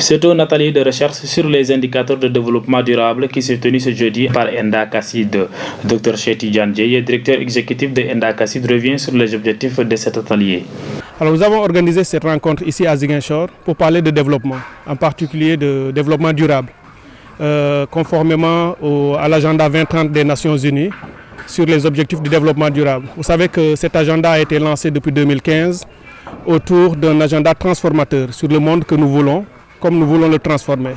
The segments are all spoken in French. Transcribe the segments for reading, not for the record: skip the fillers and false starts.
C'est un atelier de recherche sur les indicateurs de développement durable qui s'est tenu ce jeudi par Enda Kassid. Dr Cheikh Tidiane Dieye, directeur exécutif de Enda Kassid, revient sur les objectifs de cet atelier. Alors nous avons organisé cette rencontre ici à Ziguinchor pour parler de développement, en particulier de développement durable, conformément à l'agenda 2030 des Nations Unies sur les objectifs du développement durable. Vous savez que cet agenda a été lancé depuis 2015 autour d'un agenda transformateur sur le monde que nous voulons, comme nous voulons le transformer.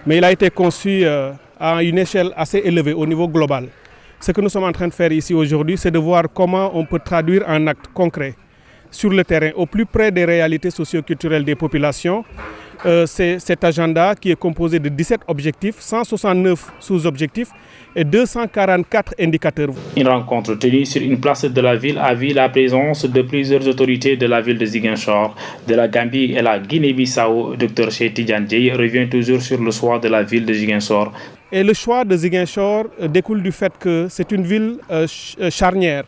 Mais il a été conçu à une échelle assez élevée au niveau global. Ce que nous sommes en train de faire ici aujourd'hui, c'est de voir comment on peut traduire en actes concrets sur le terrain, au plus près des réalités socio-culturelles des populations. C'est cet agenda qui est composé de 17 objectifs, 169 sous-objectifs et 244 indicateurs. Une rencontre tenue sur une place de la ville a vu la présence de plusieurs autorités de la ville de Ziguinchor, de la Gambie et la Guinée-Bissau. Dr Cheikh Tidiane Dieye revient toujours sur le choix de la ville de Ziguinchor. Et le choix de Ziguinchor découle du fait que c'est une ville charnière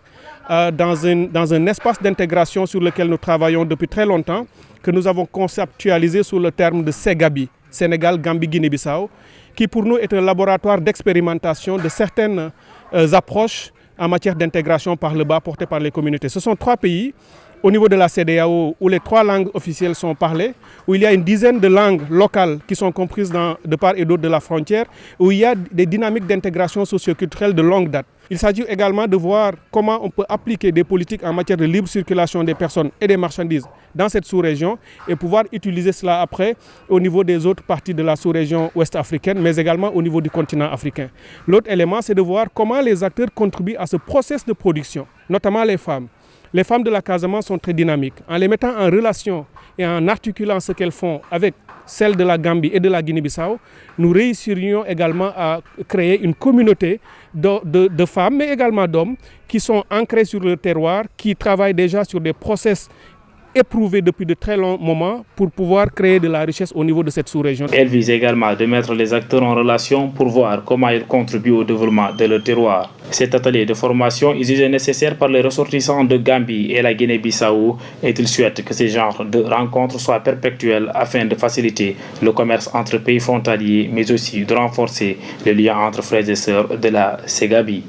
dans un espace d'intégration sur lequel nous travaillons depuis très longtemps, que nous avons conceptualisé sous le terme de SEGABI, Sénégal, Gambie, Guinée-Bissau, qui pour nous est un laboratoire d'expérimentation de certaines approches en matière d'intégration par le bas portées par les communautés. Ce sont 3 pays au niveau de la CEDEAO où les 3 langues officielles sont parlées, où il y a une dizaine de langues locales qui sont comprises de part et d'autre de la frontière, où il y a des dynamiques d'intégration socio-culturelle de longue date. Il s'agit également de voir comment on peut appliquer des politiques en matière de libre circulation des personnes et des marchandises dans cette sous-région et pouvoir utiliser cela après au niveau des autres parties de la sous-région ouest-africaine, mais également au niveau du continent africain. L'autre élément, c'est de voir comment les acteurs contribuent à ce processus de production, notamment les femmes. Les femmes de la Casamance sont très dynamiques. En les mettant en relation et en articulant ce qu'elles font avec celles de la Gambie et de la Guinée-Bissau, nous réussirions également à créer une communauté de femmes, mais également d'hommes, qui sont ancrés sur le terroir, qui travaillent déjà sur des process éprouvés depuis de très longs moments pour pouvoir créer de la richesse au niveau de cette sous-région. Elle vise également de mettre les acteurs en relation pour voir comment ils contribuent au développement de leur terroir. Cet atelier de formation est jugé nécessaire par les ressortissants de Gambie et la Guinée-Bissau et ils souhaitent que ces genres de rencontres soient perpétuelles afin de faciliter le commerce entre pays frontaliers mais aussi de renforcer les liens entre frères et sœurs de la SEGABI.